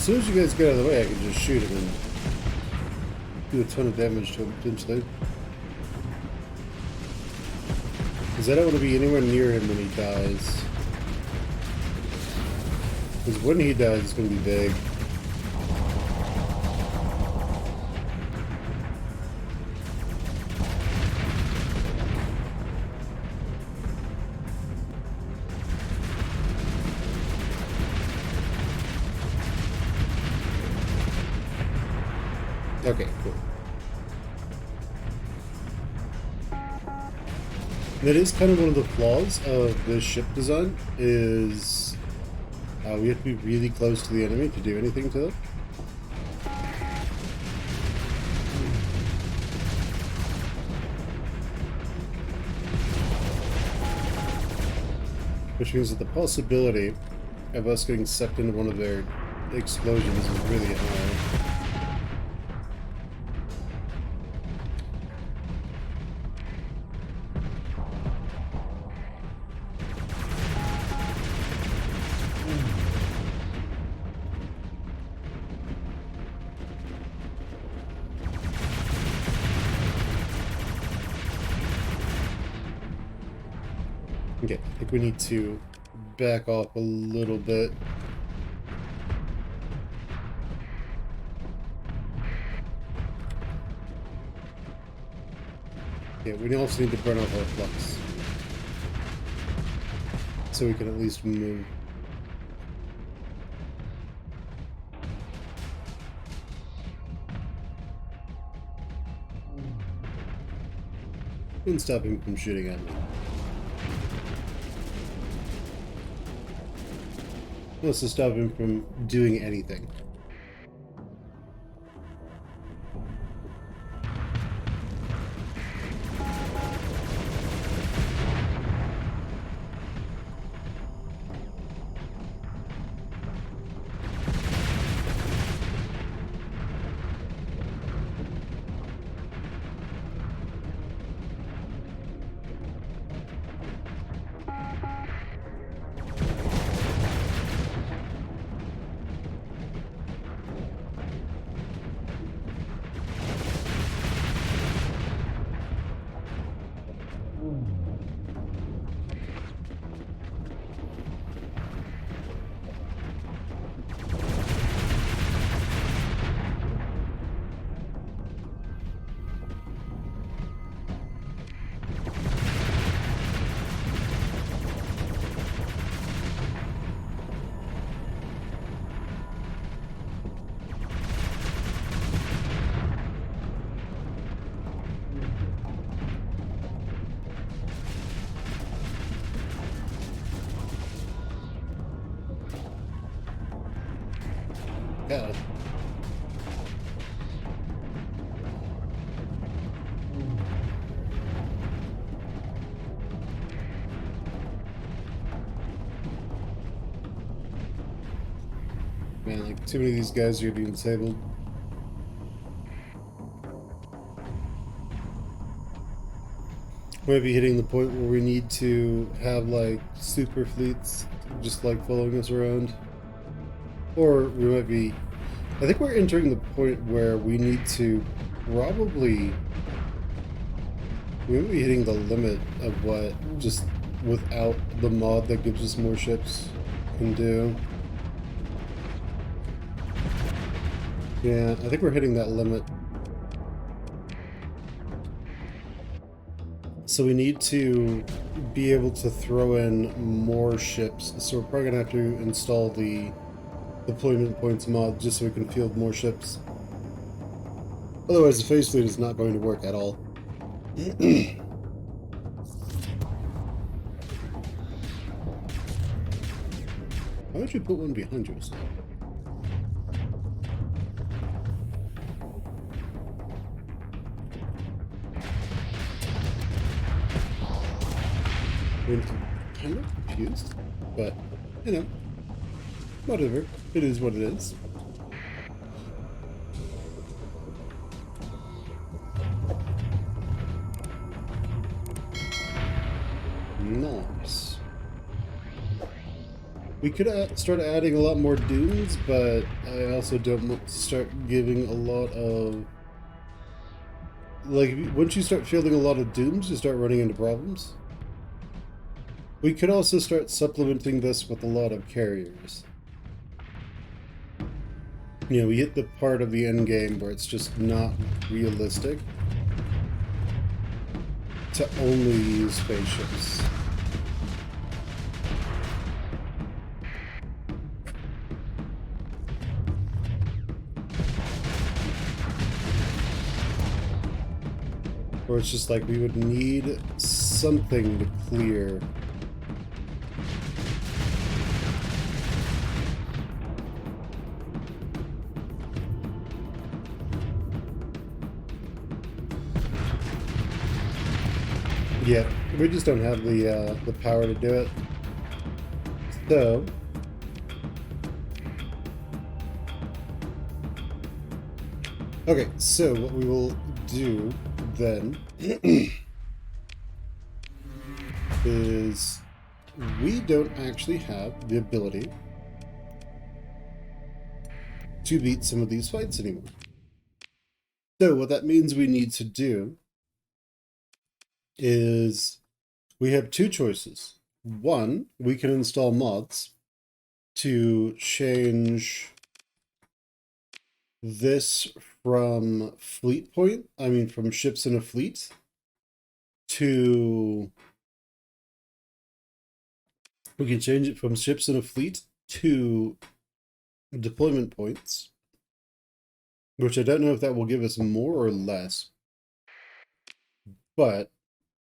as soon as you guys get out of the way, I can just shoot him and do a ton of damage to him potentially. Because I don't want to be anywhere near him when he dies. Because when he dies, it's going to be big. Okay, cool. That is kind of one of the flaws of this ship design, is we have to be really close to the enemy to do anything to them. Which means that the possibility of us getting sucked into one of their explosions is really high. Okay, I think we need to back off a little bit. Yeah, we also need to burn off our flux. So we can at least move. And stop him from shooting at me. Let's just stop him from doing anything. God. Man, like, too many of these guys are being disabled. We might be hitting the point where we need to have, like, super fleets just, like, following us around. Or we might be... I think we're entering the point where we need to probably... We might be hitting the limit of what just without the mod that gives us more ships can do. Yeah, I think we're hitting that limit. So we need to be able to throw in more ships. So we're probably going to have to install the deployment points mod just so we can field more ships. Otherwise the phase fleet is not going to work at all. Why would you put one behind yourself? I'm kind of confused, but, you know, whatever. It is what it is. Nice. We could start adding a lot more dooms, but I also don't want to start giving a lot of... Like, once you start fielding a lot of dooms, you start running into problems. We could also start supplementing this with a lot of carriers. You know, we hit the part of the end game where it's just not realistic to only use spaceships. Or it's just like we would need something to clear. Yeah, we just don't have the power to do it. So okay, so what we will do then is we don't actually have the ability to beat some of these fights anymore. So what that means we need to do is we have two choices. One, we can install mods to change this from from ships in a fleet to... We can change it from ships in a fleet to deployment points, which I don't know if that will give us more or less, but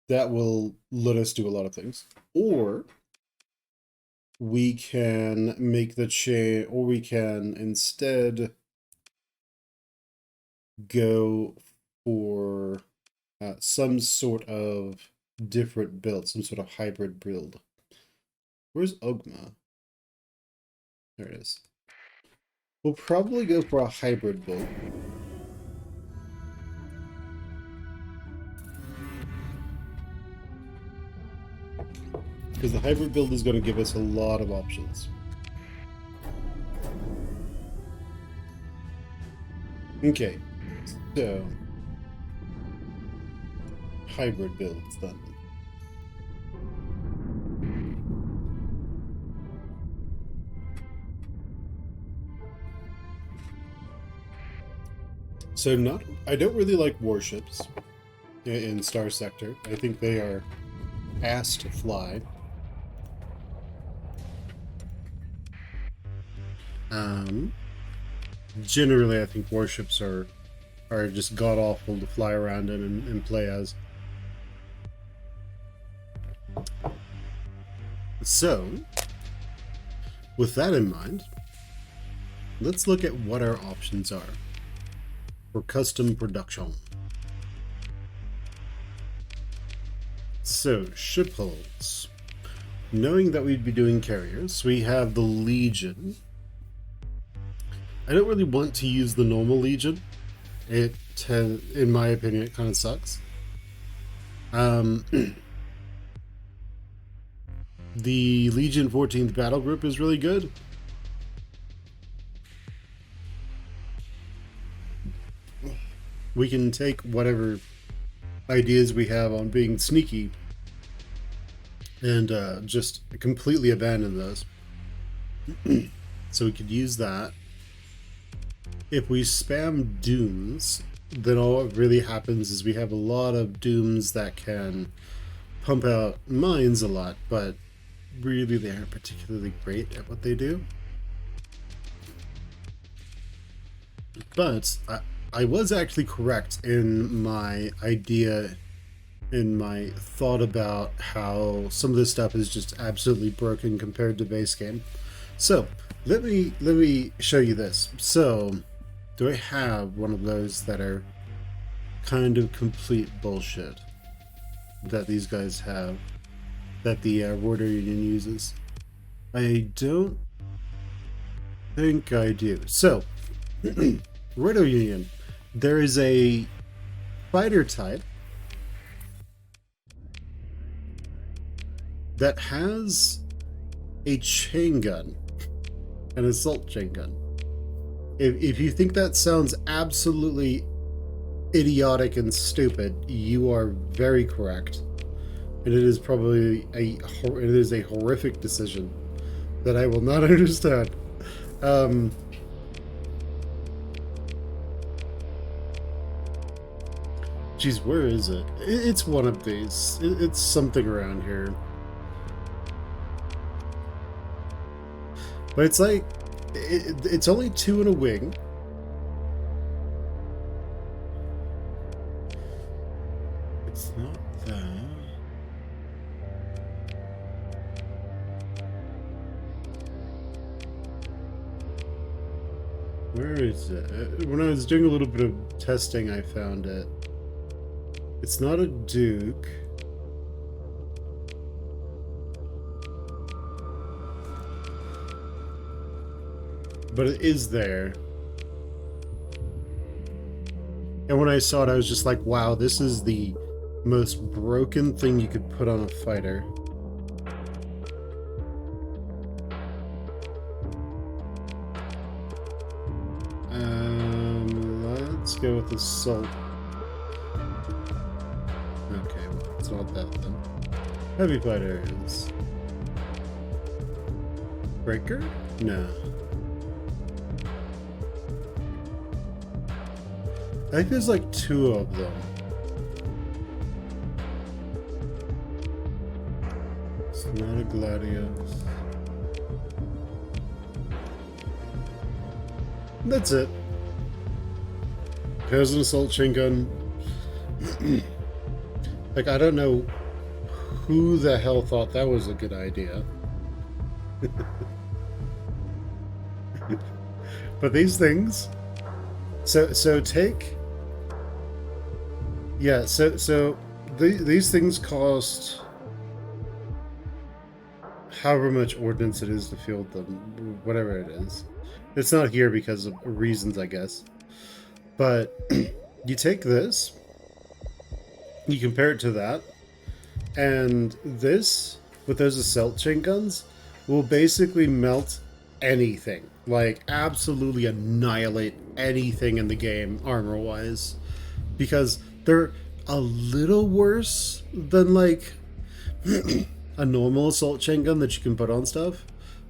that will let us do a lot of things. Or we can make the change, or we can instead go for some sort of different build, some sort of hybrid build. Where's Ogma? There it is. We'll probably go for a hybrid build. Because the hybrid build is going to give us a lot of options. Okay, so hybrid builds done. So I don't really like warships in Starsector. I think they are ass to fly. Generally, I think warships are just god-awful to fly around in and play as. So, with that in mind, let's look at what our options are for custom production. So, ship hulls. Knowing that we'd be doing carriers, we have the Legion. I don't really want to use the normal Legion. In my opinion, it kind of sucks. The Legion 14th Battle Group is really good. We can take whatever ideas we have on being sneaky and just completely abandon those. So we could use that. If we spam dooms, then all that really happens is we have a lot of dooms that can pump out mines a lot, but really they aren't particularly great at what they do. But I was actually correct in my idea, in my thought about how some of this stuff is just absolutely broken compared to base game. So let me show you this. So do I have one of those that are kind of complete bullshit that these guys have, that the Rotor Union uses? I don't think I do. So Rotor Union, there is a fighter type that has a chain gun, an assault chain gun. If you think that sounds absolutely idiotic and stupid, you are very correct. And it is probably a horrific decision that I will not understand. Geez, where is it? It's one of these. It's something around here. But it's like, it's only 2 and a wing. It's not that. Where is it? When I was doing a little bit of testing, I found it. It's not a Duke. But it is there. And when I saw it, I was just like, wow, this is the most broken thing you could put on a fighter. Let's go with assault. Okay, well, it's not that then. Heavy fighters. Breaker? No. I think there's like 2 of them. It's not a Gladius. That's it. Here's an assault chain gun. Like, I don't know who the hell thought that was a good idea. But these things... So take... Yeah, so these things cost however much ordnance it is to field them, whatever it is. It's not here because of reasons, I guess. But you take this, you compare it to that, and this, with those assault chain guns, will basically melt anything. Like, absolutely annihilate anything in the game, armor-wise. Because they're a little worse than, like, a normal assault chain gun that you can put on stuff.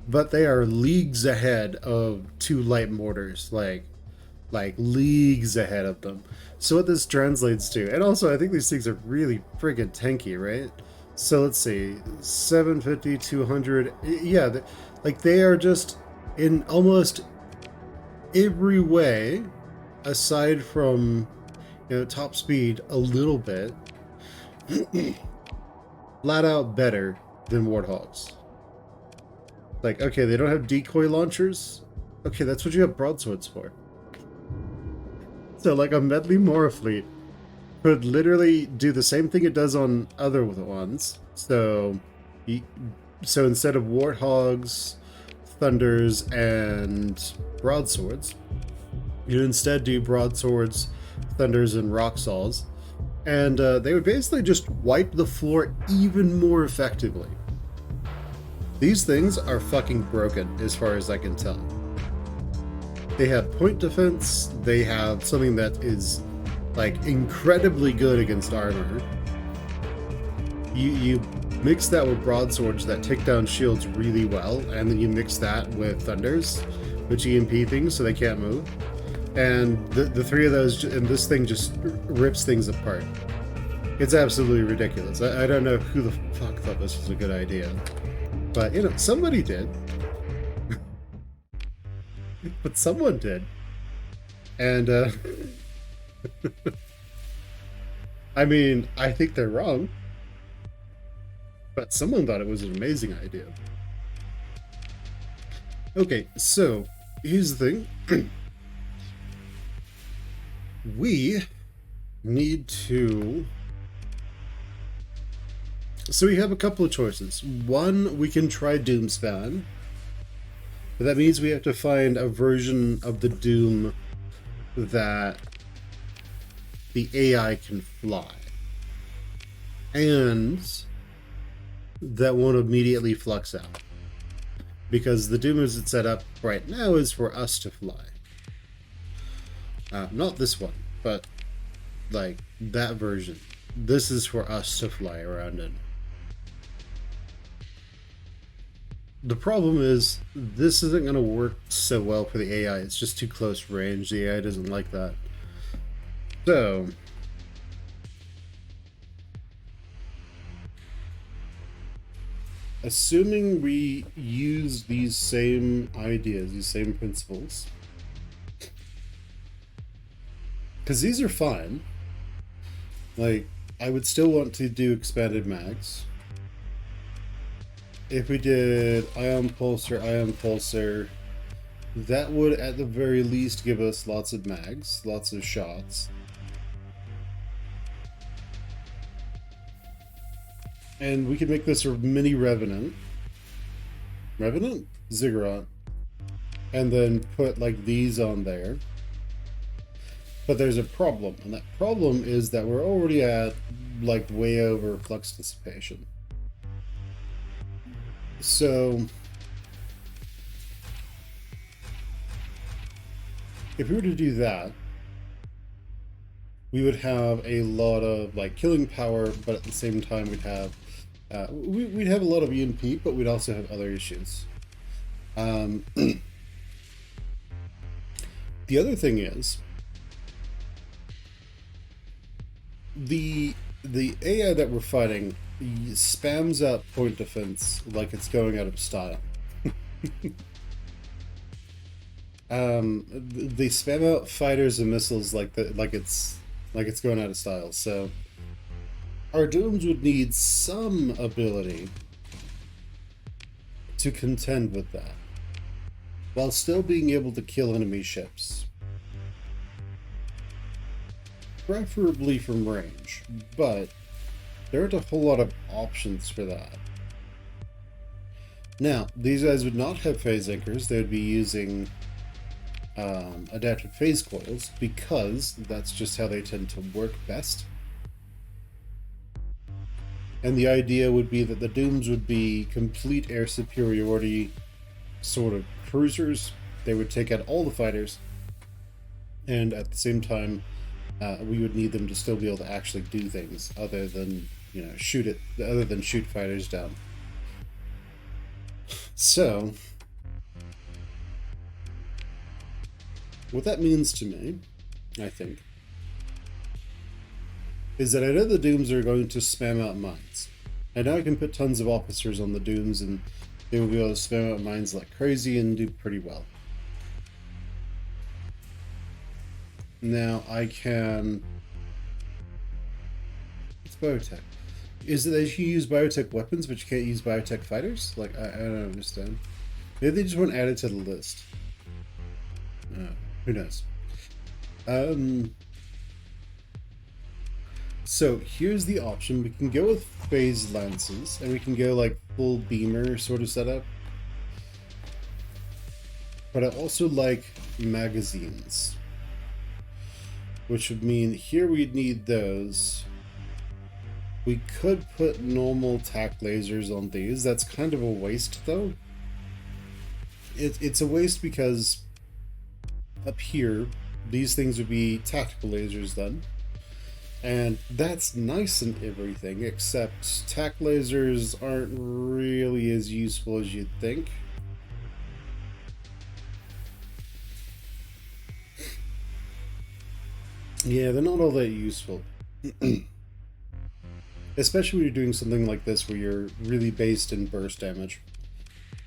But they are leagues ahead of 2 light mortars. Like leagues ahead of them. So what this translates to, and also I think these things are really friggin' tanky, right? So let's see, 750, 200, yeah, like they are just in almost every way, aside from, you know, top speed a little bit, flat out better than Warthogs. Like, okay, they don't have decoy launchers. Okay, that's what you have broadswords for. So, like, a Medley Morafleet could literally do the same thing it does on other ones. So instead of Warthogs, Thunders, and Broadswords, you instead do Broadswords, Thunders, and Rocksaws. And they would basically just wipe the floor even more effectively. These things are fucking broken, as far as I can tell. They have point defense, they have something that is, like, incredibly good against armor. You mix that with broadswords that take down shields really well, and then you mix that with thunders, which EMP things so they can't move. And the 3 of those, and this thing just rips things apart. It's absolutely ridiculous. I don't know who the fuck thought this was a good idea. But, you know, somebody did. But someone did. And, I mean, I think they're wrong. But someone thought it was an amazing idea. Okay, so, here's the thing. We need to... So we have a couple of choices. One, we can try Doomspan. But that means we have to find a version of the Doom that the AI can fly. And that won't immediately flux out. because the Doom as it's set up right now is for us to fly. Not this one, but like that version. This is for us to fly around in. The problem is, this isn't going to work so well for the AI. It's just too close range. The AI doesn't like that. So, assuming we use these same ideas, these same principles, because these are fine. Like, I would still want to do expanded mags. If we did ion pulsar, that would at the very least give us lots of mags, lots of shots. And we could make this a mini Revenant. Ziggurat. And then put like these on there. But there's a problem, and that problem is that we're already at like way over flux dissipation. So if we were to do that, we would have a lot of like killing power, but at the same time we'd have we'd have a lot of EMP, but we'd also have other issues. The other thing is the AI that we're fighting spams out point defense like it's going out of style. They spam out fighters and missiles like it's going out of style. So our dooms would need some ability to contend with that, while still being able to kill enemy ships. Preferably from range, but there aren't a whole lot of options for that. Now, these guys would not have phase anchors. They would be using adaptive phase coils, because that's just how they tend to work best. And the idea would be that the Dooms would be complete air superiority sort of cruisers. They would take out all the fighters, and at the same time, we would need them to still be able to actually do things other than, shoot fighters down. So, what that means to me, I think, is that I know the Dooms are going to spam out mines. I know I can put tons of officers on the Dooms and they will be able to spam out mines like crazy and do pretty well. Now I can... It's biotech. Is it that you can use biotech weapons but you can't use biotech fighters? Like, I don't understand. Maybe they just want to add it to the list. Who knows? So here's the option. We can go with phase lances, and we can go like full beamer sort of setup. But I also like magazines, which would mean here we'd need those. We could put normal tac lasers on these. That's kind of a waste though. It's a waste because up here, these things would be tactical lasers then. And that's nice and everything, except tac lasers aren't really as useful as you'd think. Yeah, they're not all that useful. Especially when you're doing something like this where you're really based in burst damage.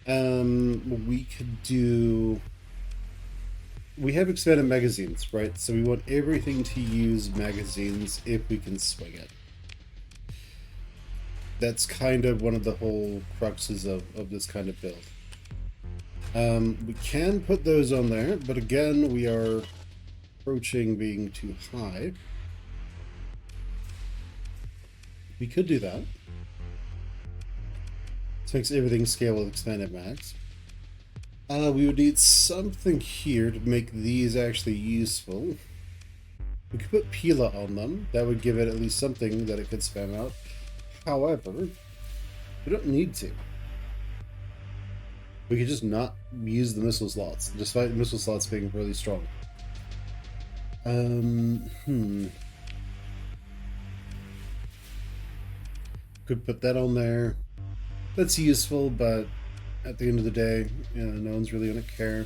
We could do... We have expanded magazines, right? So we want everything to use magazines if we can swing it. That's kind of one of the whole cruxes of this kind of build. We can put those on there, but again, we are approaching being too high. We could do that. This makes everything scale with expanded mags. We would need something here to make these actually useful. We could put Pila on them. That would give it at least something that it could spam out. However, we don't need to. We could just not use the missile slots, despite the missile slots being really strong. Could put that on there. That's useful, but at the end of the day, you know, no one's really gonna care.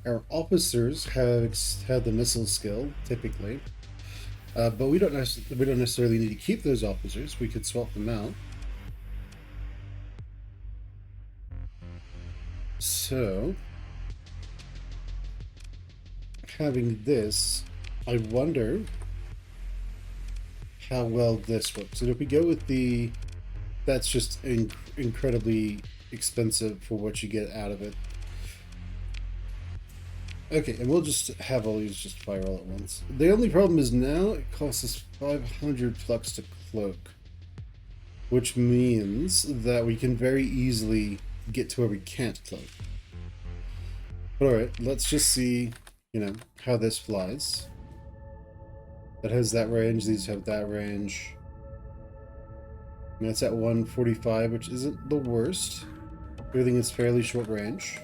Our officers have the missile skill typically, but we don't necessarily need to keep those officers. We could swap them out. So, having this, I wonder how well this works. And if we go with the, that's just incredibly expensive for what you get out of it. Okay, and we'll just have all these just fire all at once. The only problem is now it costs us 500 flux to cloak, which means that we can very easily get to where we can't cloak. But alright, let's just see, you know, how this flies. That has that range, these have that range. And that's at 145, which isn't the worst. Everything is fairly short range.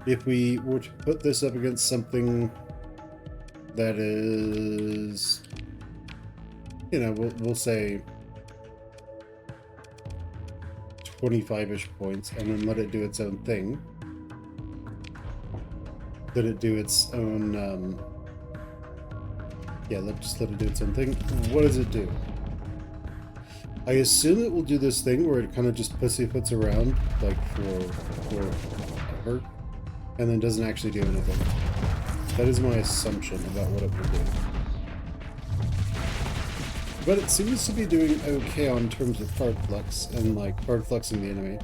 If we were to put this up against something that is, you know, we'll say 25-ish points, and then let it do its own thing. Let it do its own, yeah, let's let it do its own thing. What does it do? I assume it will do this thing where it kind of just pussyfoots around, like, forever, and then doesn't actually do anything. That is my assumption about what it will do. But it seems to be doing okay on terms of hard flux, and, like, hard fluxing the enemy.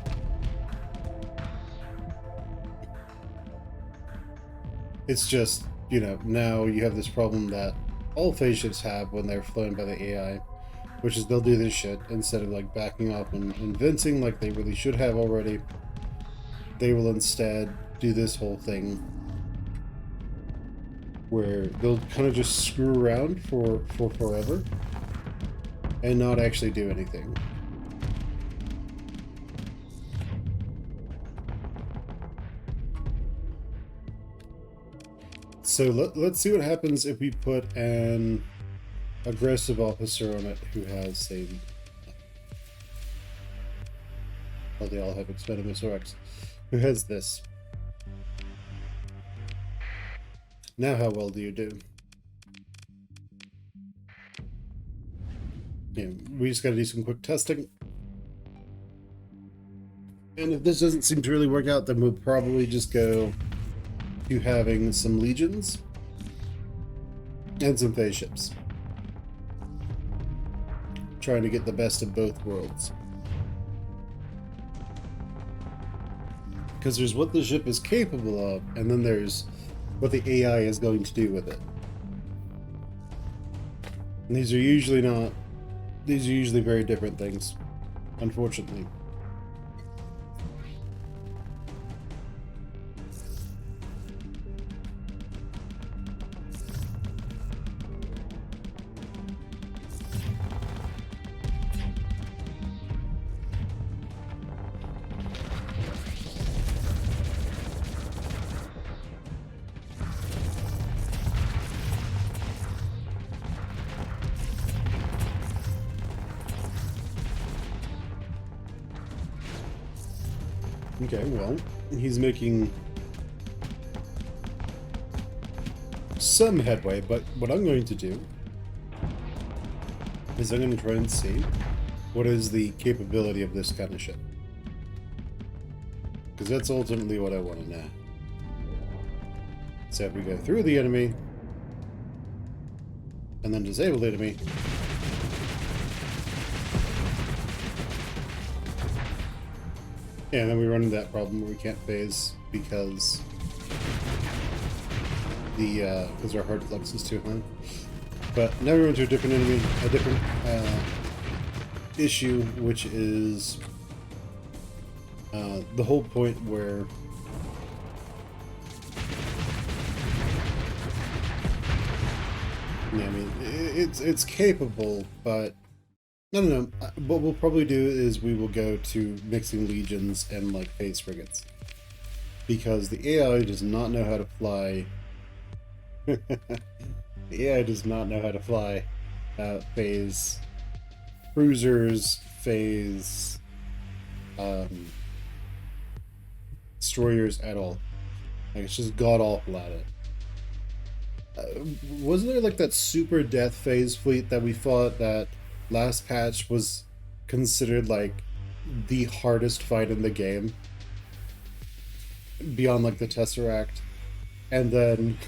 It's just, you know, now you have this problem that all phase ships have when they're flown by the AI, which is they'll do this shit instead of like backing off and venting like they really should have already. They will instead do this whole thing where they'll kind of just screw around for forever and not actually do anything. So let's see what happens if we put an aggressive officer on it who has, say, well, they all have expendable X, who has this. Now how well do you do? Yeah, we just gotta do some quick testing. And if this doesn't seem to really work out, then we'll probably just go to having some legions and some phase ships. Trying to get the best of both worlds. Because there's what the ship is capable of, and then there's what the AI is going to do with it. And these are usually very different things, unfortunately. Okay, well, he's making some headway, but what I'm going to do is I'm going to try and see what is the capability of this kind of ship. Because that's ultimately what I want to know. So if we go through the enemy, and then disable the enemy, and then we run into that problem where we can't phase because our hard flux is too high. But now we're into a different enemy, a different issue, which is the whole point where I mean, it's capable, but No, no, no. What we'll probably do is we will go to mixing legions and like phase frigates, because the AI does not know how to fly. The AI does not know how to fly phase cruisers, phase um, destroyers at all. Like, it's just god awful at it. Wasn't there like that super death phase fleet that we fought that last patch was considered like the hardest fight in the game beyond like the Tesseract, and then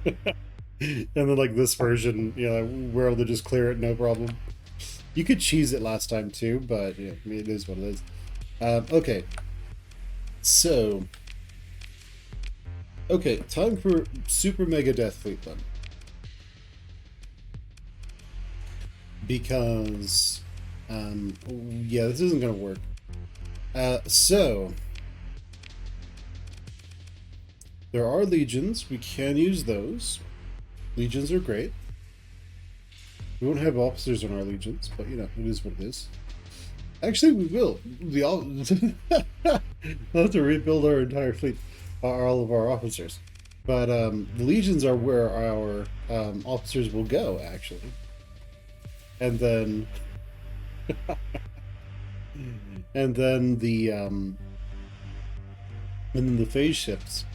and then like this version, you know, we're able to just clear it no problem. You could cheese it last time too, but yeah, I mean, it is what it is. Okay, so okay, time for super mega death fleet then, because yeah, this isn't gonna work. So there are legions. We can use those. Legions are great. We won't have officers on our legions, but you know, it is what it is. Actually, we will. We'll have to rebuild our entire fleet, all of our officers. But the legions are where our officers will go, actually. And then, and then the phase ships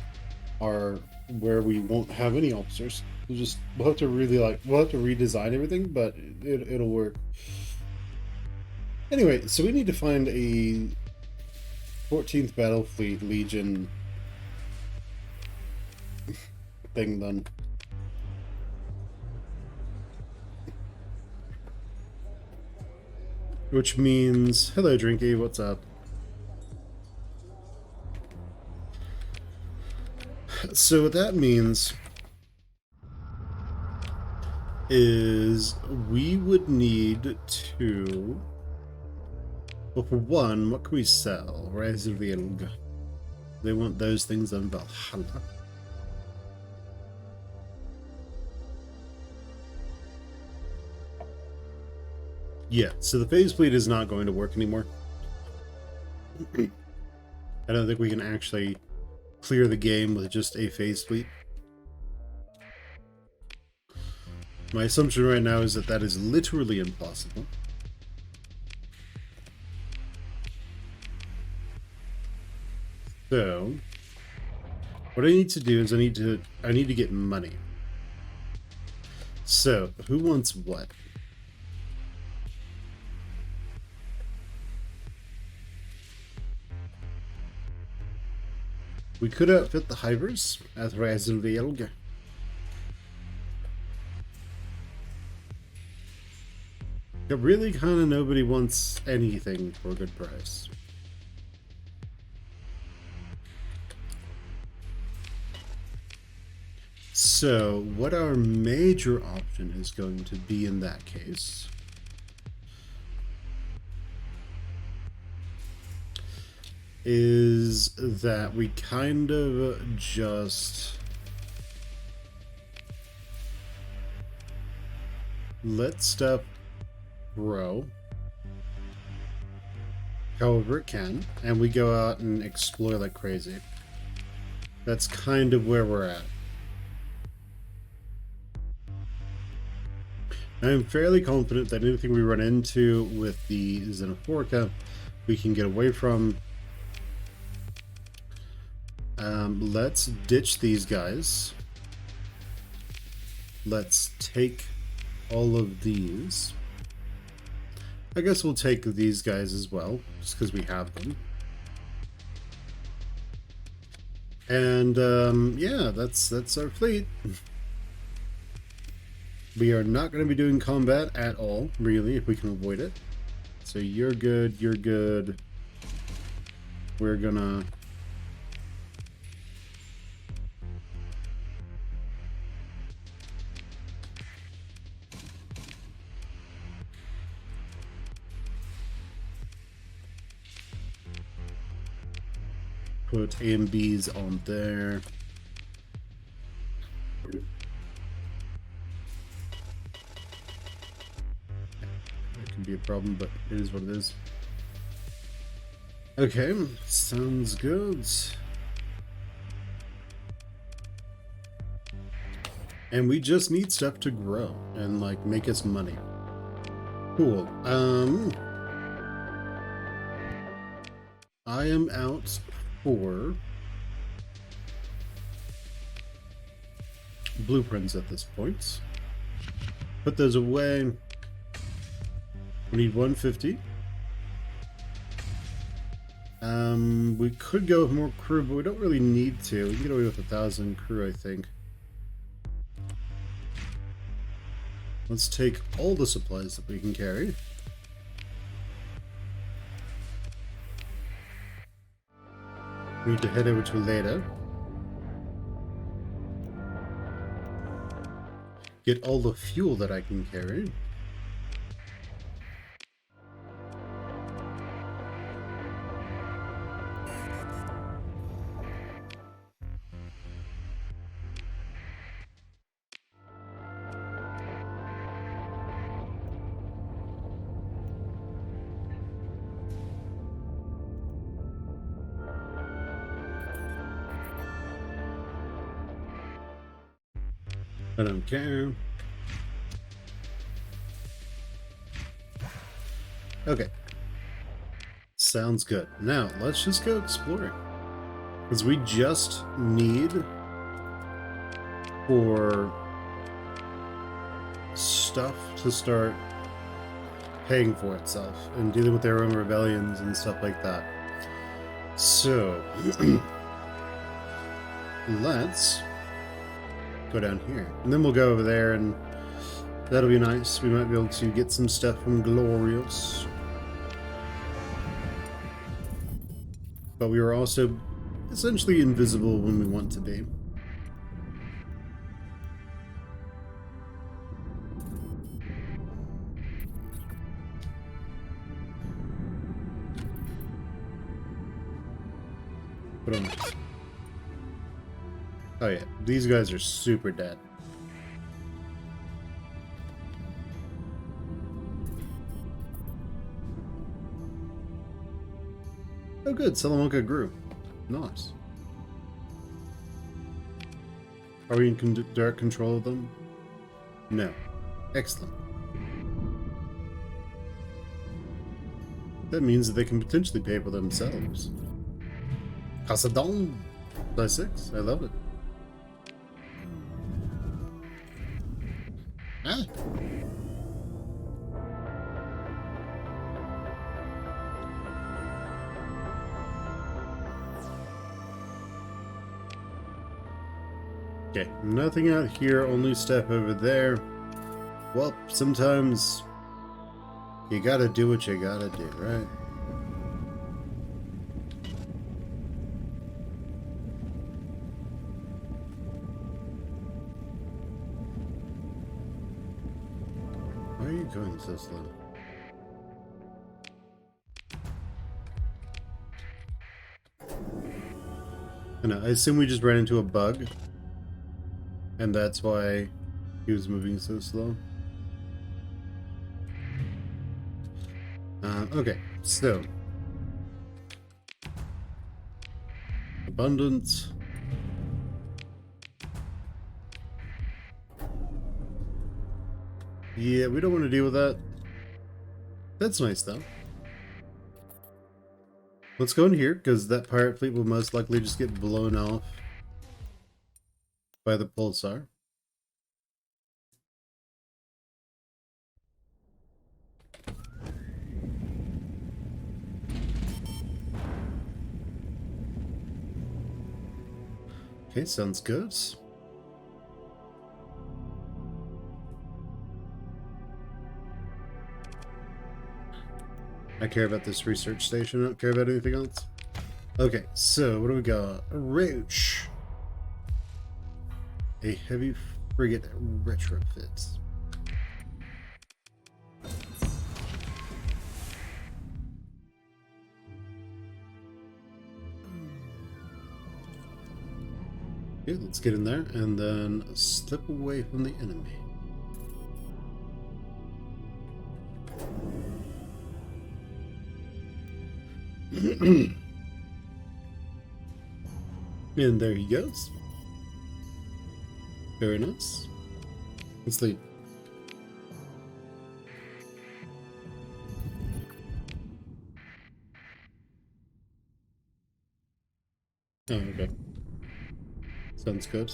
are where we won't have any officers. We'll have to redesign everything, but it'll work. Anyway, so we need to find a 14th Battle Fleet Legion thing then. Which means, hello Drinky, what's up? So what that means is we would need to, well, for one, what can we sell? Reservilg. They want those things on Valhalla. Yeah, so the phase fleet is not going to work anymore. I don't think we can actually clear the game with just a phase fleet. My assumption right now is that that is literally impossible. So, what I need to do is I need to get money. So, who wants what? We could outfit the Hivers at Reservilg. But really, kind of nobody wants anything for a good price. So, what our major option is going to be in that case is that we kind of just let stuff grow however it can, and we go out and explore like crazy. That's kind of where we're at. I'm fairly confident that anything we run into with the Xenophorica, we can get away from. Let's ditch these guys. Let's take all of these. I guess we'll take these guys as well, just because we have them. And yeah, that's our fleet. We are not going to be doing combat at all, really, if we can avoid it. So you're good, you're good. We're gonna... put A and B's on there. can be a problem, but it is what it is. Okay, sounds good. And we just need stuff to grow and like make us money. Cool. I am out for blueprints at this point. Put those away. We need 150. We could go with more crew, but we don't really need to. We can get away with 1,000 crew, I think. Let's take all the supplies that we can carry. We need to head over to Leda. Get all the fuel that I can carry. I don't care. Okay. Sounds good. Now, let's just go exploring. Because we just need for stuff to start paying for itself and dealing with their own rebellions and stuff like that. So, let's go down here. And then we'll go over there and that'll be nice. We might be able to get some stuff from Glorious. But we were also essentially invisible when we want to be. Put on this. Oh yeah, these guys are super dead. Oh good, Salamanca grew. Nice. Are we in direct control of them? No. Excellent. That means that they can potentially pay for themselves. Casadon! By 6, I love it. Ah! Okay, nothing out here, only stuff over there. Well, sometimes you gotta do what you gotta do, right? Why are you going so slow? I know, I assume we just ran into a bug. And that's why he was moving so slow. Okay, so. Abundance. Yeah, we don't want to deal with that. That's nice, though. Let's go in here, because that pirate fleet will most likely just get blown off by the pulsar. Okay, sounds good. I care about this research station, I don't care about anything else. Okay, so what do we got? A roach. A heavy frigate retrofit. Okay, let's get in there and then slip away from the enemy. And there he goes. Very nice. Let's leave. Oh, okay. Sounds good.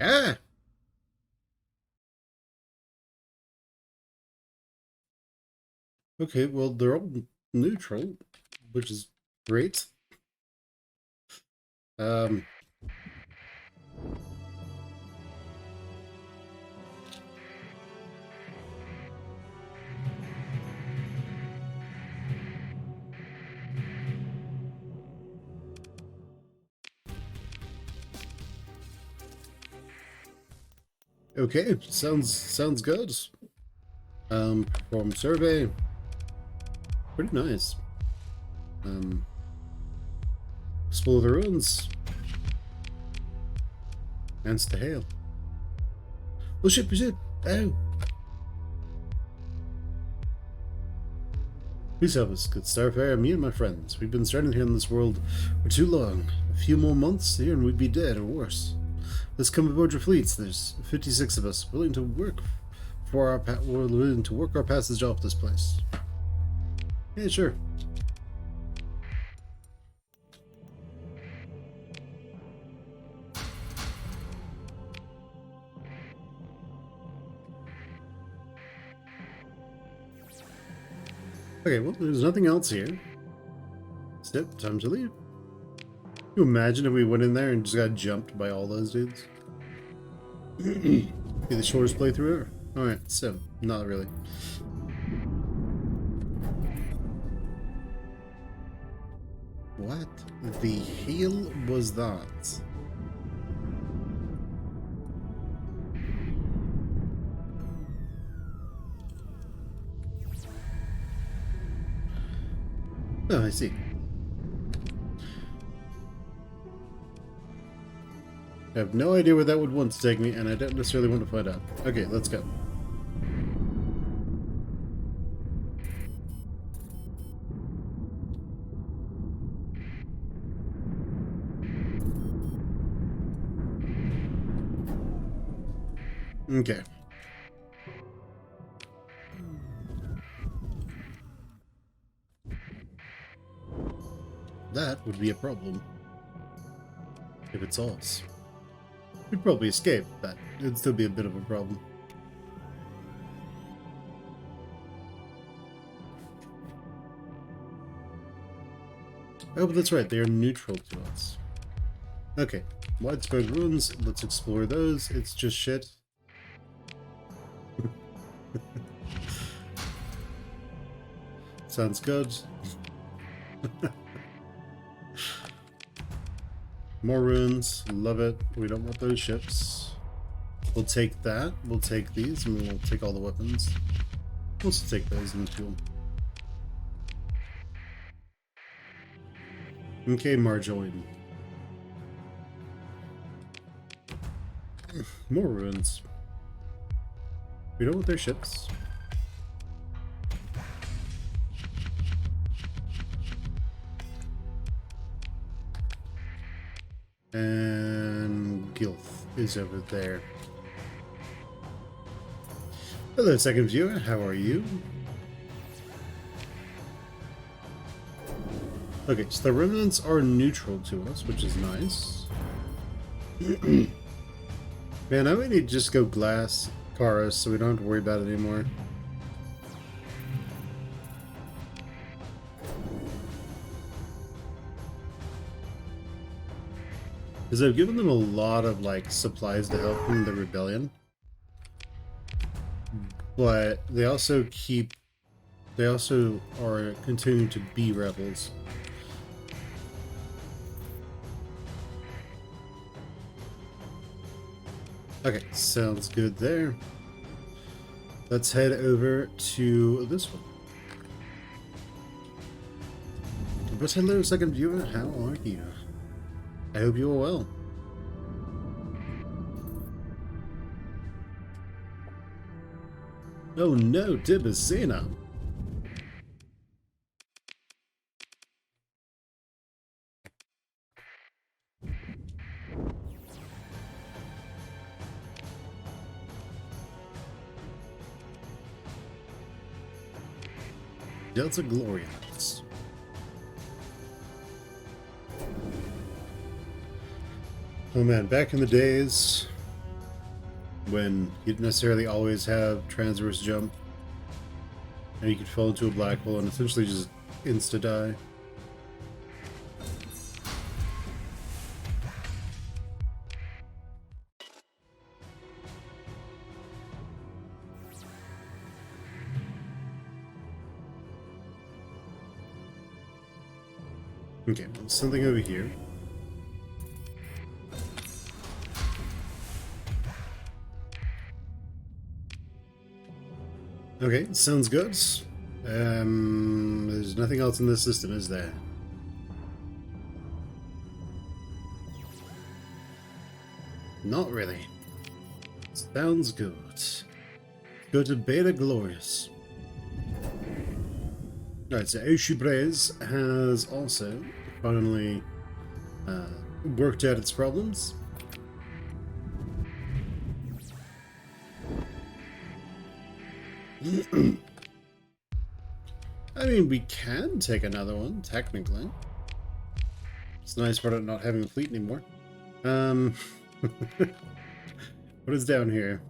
Ah! Okay, well, they're all neutral, which is great. Okay, sounds good. Perform survey. Pretty nice. Explore the ruins. Answer to hail. Oh shit, shit. Oh. Please help us, good Starfarer, me and my friends. We've been stranded here in this world for too long. A few more months here and we'd be dead, or worse. Let's come aboard your fleets. There's 56 of us, willing to work for we're willing to work our passage off this place. Yeah, sure. Okay, well, there's nothing else here. So, time to leave. Can you imagine if we went in there and just got jumped by all those dudes? Be the shortest playthrough ever. Alright, so, not really. What the hell was that? Oh, I see. I have no idea where that would want to take me, and I don't necessarily want to find out. Okay, let's go. Okay. That would be a problem. If it's us. We'd probably escape, but it'd still be a bit of a problem. Oh, but that's right, they are neutral to us. Okay, widespread ruins, let's explore those. It's just shit. Sounds good. More ruins, love it. We don't want those ships. We'll take that, we'll take these, and we'll take all the weapons. We'll also take those and fuel. Okay, Marjoine. More ruins. We don't want their ships. And Gilf is over there. Hello, second viewer. How are you? Okay, so the remnants are neutral to us, which is nice. Man, I might need to just go glass Karas so we don't have to worry about it anymore. Because I've given them a lot of, like, supplies to help in the rebellion. But they also are continuing to be rebels. Okay, sounds good there. Let's head over to this one. But hello, second viewer, how are you? I hope you are well. Oh no, Tibicina. Delta Glorious. Oh man, back in the days when you didn't necessarily always have transverse jump and you could fall into a black hole and essentially just insta-die. Okay, well, something over here. Okay, sounds good. There's nothing else in this system, is there? Not really. Sounds good. Go to Beta Glorious. Alright, so Eushibrez has also finally worked out its problems. I mean, we can take another one, technically. It's nice for not having a fleet anymore. What is down here?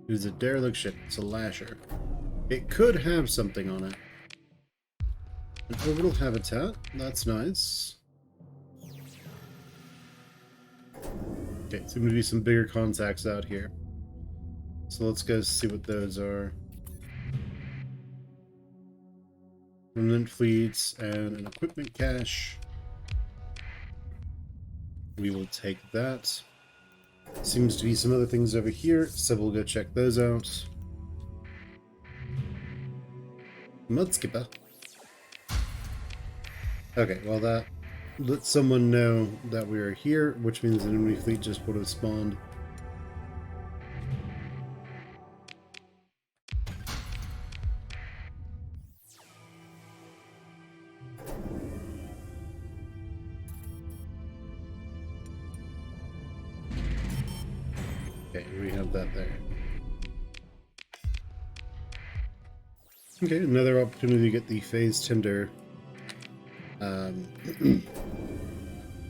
It is a derelict ship. It's a lasher. It could have something on it. An orbital habitat. That's nice. Okay, seem to be some bigger contacts out here. So let's go see what those are. Remnant fleets and an equipment cache. We will take that. Seems to be some other things over here, so we'll go check those out. Mudskipper. Okay, well that lets someone know that we are here, which means an enemy fleet just would have spawned. Okay, we have that there. Okay, another opportunity to get the phase tender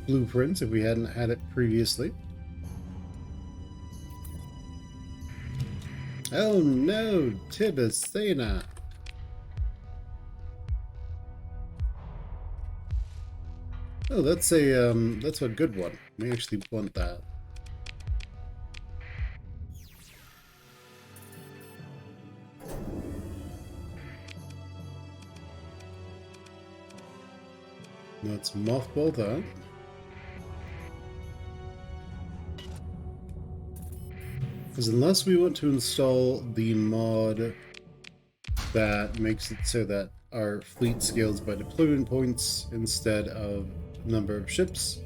blueprints if we hadn't had it previously. Oh no, Tibicina! Oh, that's a good one. We actually want that. Let's mothball that. Because unless we want to install the mod that makes it so that our fleet scales by deployment points instead of number of ships,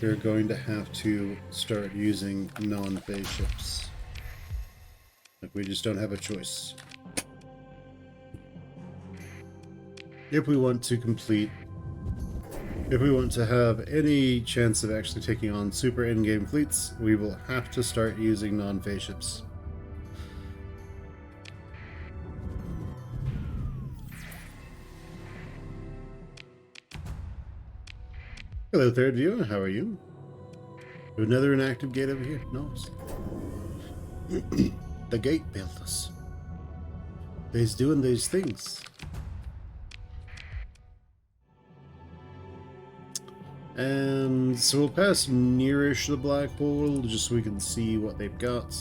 we're going to have to start using non-phase ships. Like, we just don't have a choice. If we want to have any chance of actually taking on super in-game fleets, we will have to start using non-phase ships. Hello, third viewer. How are you? We have another inactive gate over here. Nice. The gate builders. They's doing these things. And so we'll pass nearish the black hole just so we can see what they've got.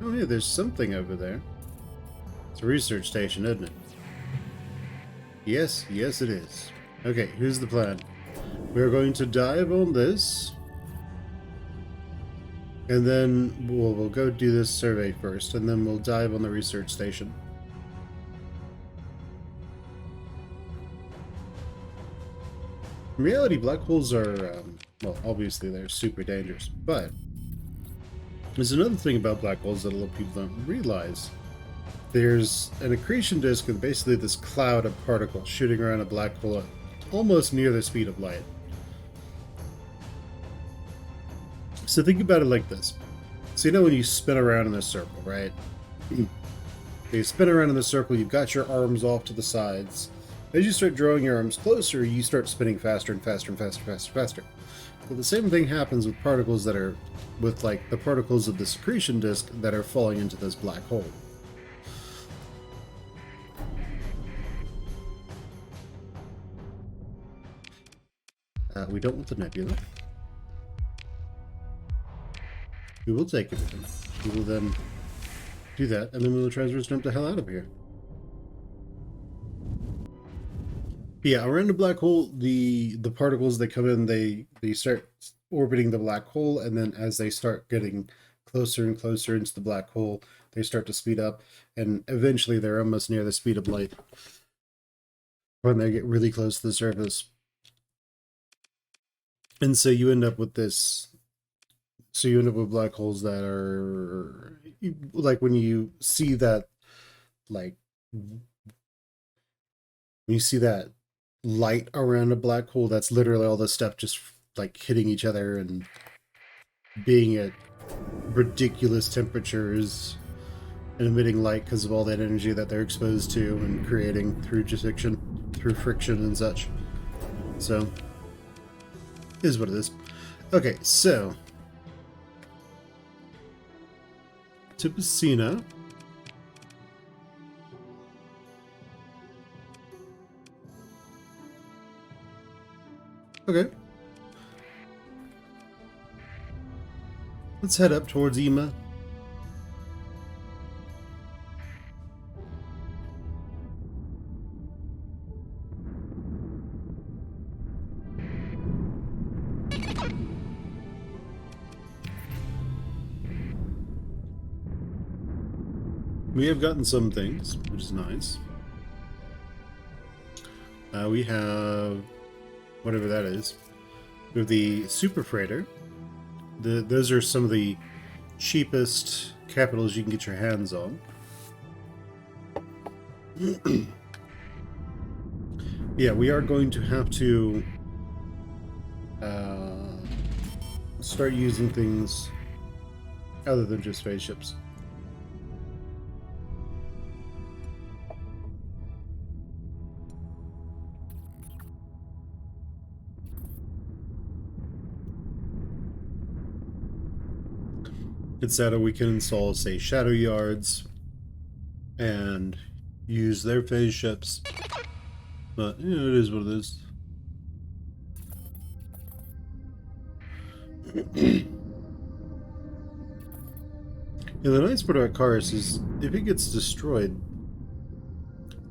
Oh yeah, there's something over there. It's a research station, isn't it? Yes, yes it is. Okay, here's the plan. We're going to dive on this. And then we'll go do this survey first, and then we'll dive on the research station. In reality, black holes are Well, obviously they're super dangerous, but there's another thing about black holes that a lot of people don't realize. There's an accretion disk and basically this cloud of particles shooting around a black hole at almost near the speed of light. So think about it like this. So you know when you spin around in a circle, right? You spin around in the circle, you've got your arms off to the sides. As you start drawing your arms closer, you start spinning faster and faster and faster, faster, faster. But the same thing happens with particles that are, with like the particles of the accretion disk that are falling into this black hole. We don't want the nebula. We will take it. We will then do that, and then we will try to jump the hell out of here. Yeah, around the black hole, the particles that come in, they start orbiting the black hole, and then as they start getting closer and closer into the black hole, they start to speed up, and eventually they're almost near the speed of light when they get really close to the surface. And so you end up with this. So you end up with black holes that are like when you see that, like when you see that light around a black hole, that's literally all the stuff just like hitting each other and being at ridiculous temperatures and emitting light because of all that energy that they're exposed to and creating through friction and such. So is what it is. Okay, so to Piscina. Okay. Let's head up towards Ema. We have gotten some things, which is nice. We have whatever that is. We have the Super Freighter. Those are some of the cheapest capitals you can get your hands on. Yeah, we are going to have to start using things other than just spaceships. Instead, we can install, say, shadow yards and use their phase ships. But, you know, it is what it is. And the nice part about Karis is, if it gets destroyed,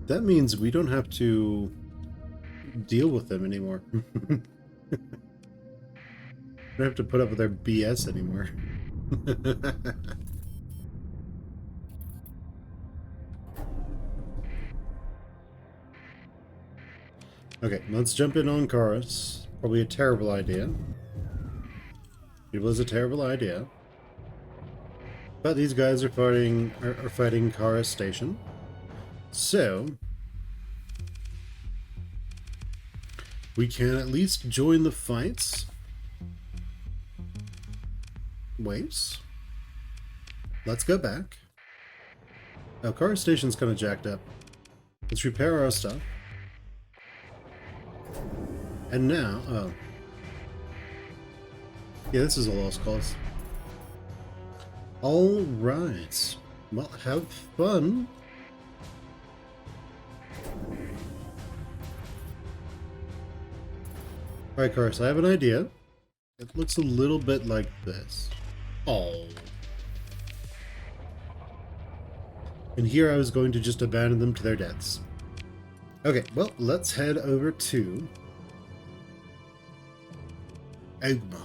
that means we don't have to deal with them anymore. We don't have to put up with their BS anymore. Okay, let's jump in on Karis. Probably a terrible idea. It was a terrible idea. But these guys are fighting Karis Station. So we can at least join the fights. Waves. Let's go back. Now, Karis Station's kind of jacked up. Let's repair our stuff. And now, oh. Yeah, this is a lost cause. Alright. Well, have fun. Alright, Karis, I have an idea. It looks a little bit like this. Oh. And here I was going to just abandon them to their deaths. Okay, well, let's head over to Ogma.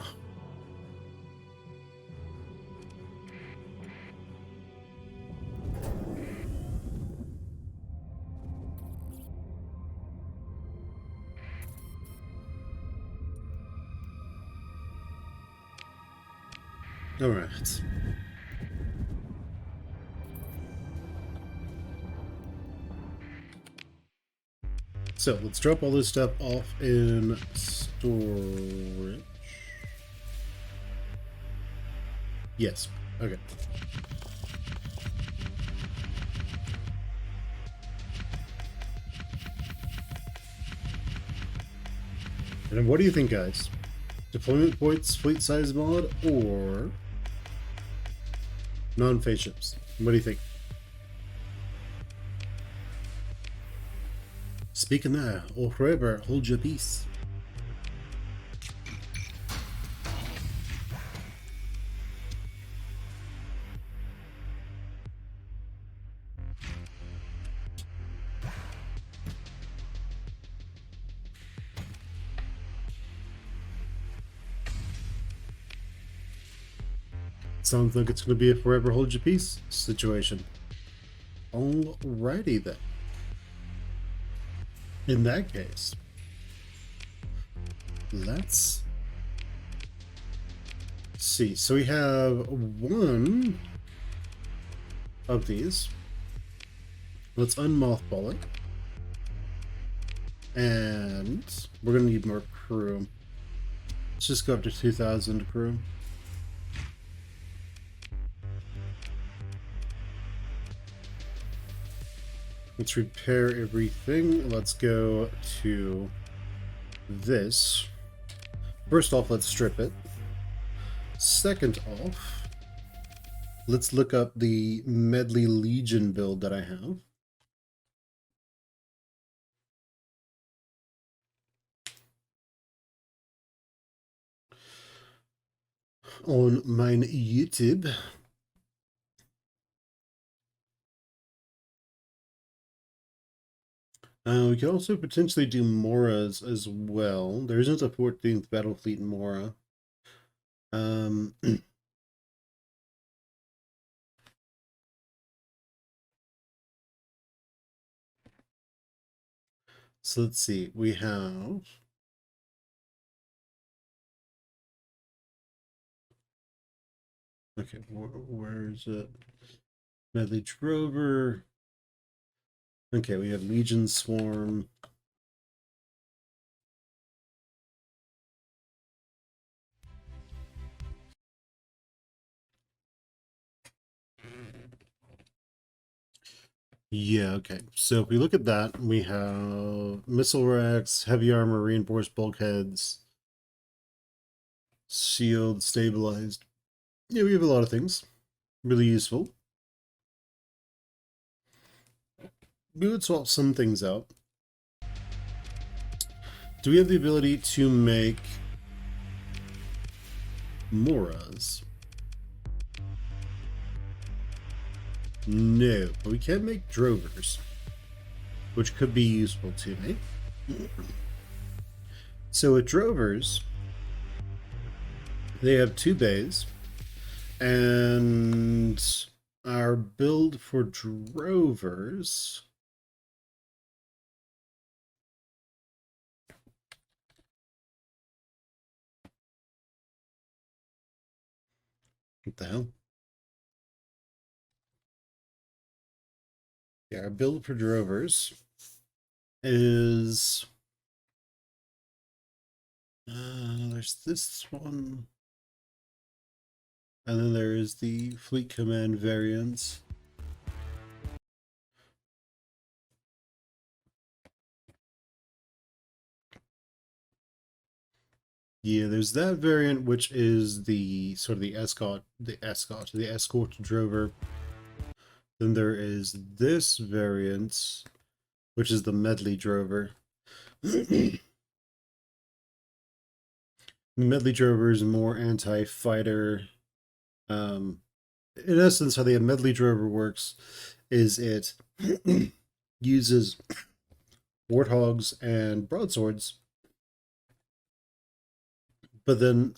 All right. So let's drop all this stuff off in storage. Yes. Okay. And what do you think, guys? Deployment points, fleet size mod, or non-phase ships? What do you think? Speaking there, or forever hold your peace. Sounds like it's going to be a forever hold your peace situation. Alrighty then. In that case, let's see. So we have one of these. Let's unmothball it. And we're going to need more crew. Let's just go up to 2,000 crew. Let's repair everything. Let's go to this. First off, let's strip it. Second off, let's look up the Medley Legion build that I have. On mine YouTube. We could also potentially do Moras as well. There isn't a 14th Battle Fleet Mora. So let's see. We have... Okay, where is it? Medley Drover. Okay, we have Legion Swarm. Yeah, okay. So if we look at that, we have missile racks, heavy armor, reinforced bulkheads, shield, stabilized. Yeah, we have a lot of things. Really useful. We would swap some things out. Do we have the ability to make Moras? No, but we can make Drovers, which could be useful to me. So with Drovers, they have 2 bays, and our build for Drovers... What the hell? Yeah, our build for Drovers is... there's this one. And then there is the Fleet Command variant. Yeah, there's that variant, which is the sort of the escort drover. Then there is this variant, which is the medley drover. The medley drover is more anti-fighter. In essence, how the medley drover works is it uses warthogs and broadswords, but then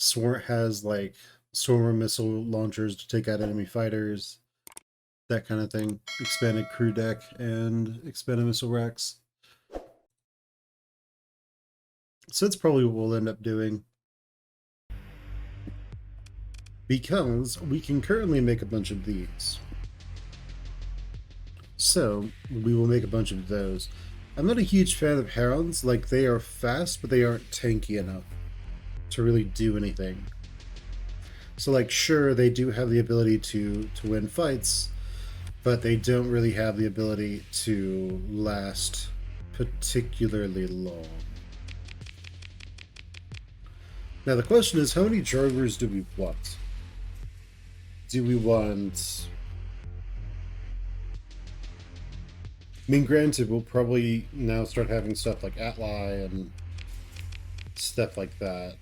has like storm missile launchers to take out enemy fighters, that kind of thing. Expanded crew deck and expanded missile racks. So that's probably what we'll end up doing. But because we can currently make a bunch of these. So we will make a bunch of those. I'm not a huge fan of Herons. Like, they are fast, but they aren't tanky enough to really do anything. So, like, sure, they do have the ability to win fights, but they don't really have the ability to last particularly long. Now, the question is, how many drovers do we want? Do we want... I mean, granted, we'll probably now start having stuff like Atli and stuff like that.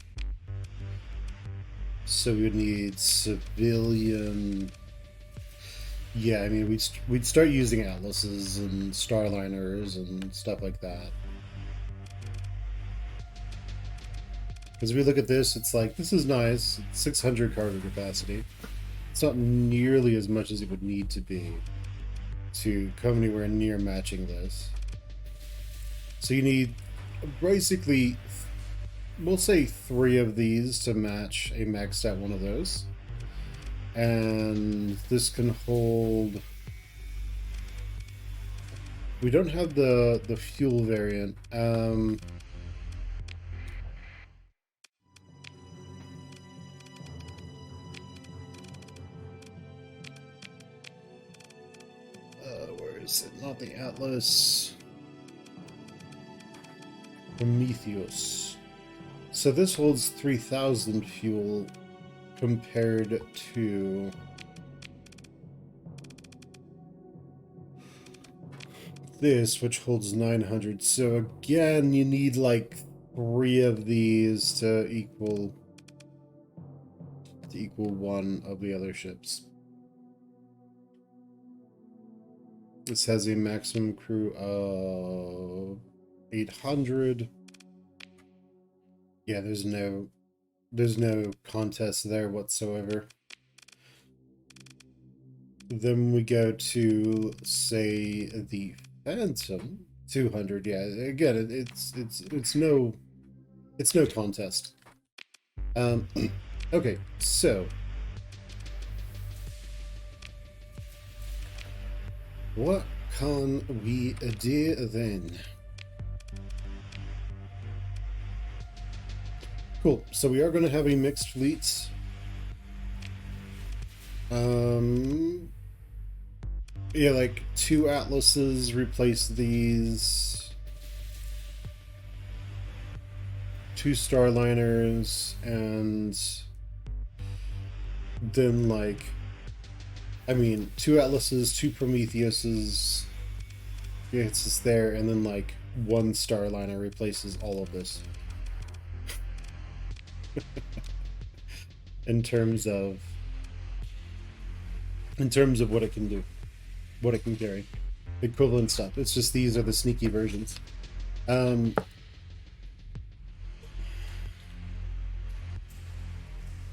So we would need civilian... Yeah, I mean, we'd start using Atlases and Starliners and stuff like that. As we look at this, it's like, this is nice. It's 600 cargo capacity. It's not nearly as much as it would need to be to come anywhere near matching this. So you need basically, we'll say 3 of these to match a maxed out one of those. And this can hold... We don't have the fuel variant. Where is it? Not the Atlas. Prometheus. So this holds 3,000 fuel compared to this, which holds 900. So again, you need like 3 of these to equal one of the other ships. This has a maximum crew of 800. Yeah, there's no contest there whatsoever. Then we go to, say, the Phantom 200. Yeah, again, it's no contest. Okay, so what can we do then? Cool. So we are going to have a mixed fleet. Yeah, like 2 Atlases replace these. 2 Starliners, and then like, I mean, 2 Atlases, 2 Prometheuses. Yeah, it's just there, and then like 1 Starliner replaces all of this. in terms of what it can do, what it can carry, equivalent stuff. It's just these are the sneaky versions. Yeah,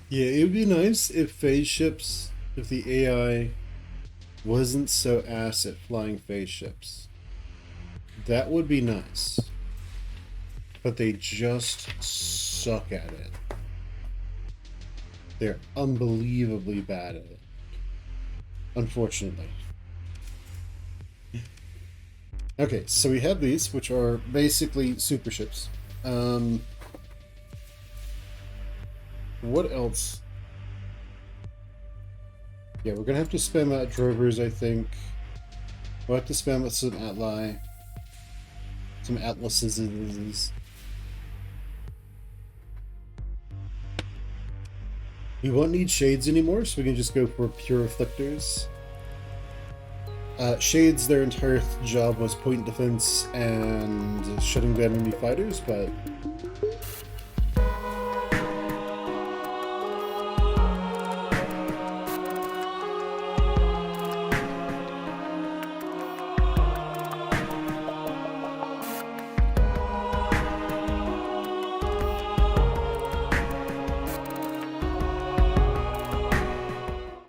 it would be nice if phase ships, if the AI wasn't so ass at flying phase ships. That would be nice. But they just suck at it. They're unbelievably bad at it. Unfortunately. Okay, so we have these, which are basically super ships. What else? Yeah, we're gonna have to spam out drovers, I think. We'll have to spam out some Atli. Some Atlases. We won't need shades anymore, so we can just go for pure afflictors. Shades, their entire job was point defense and shutting down enemy fighters, but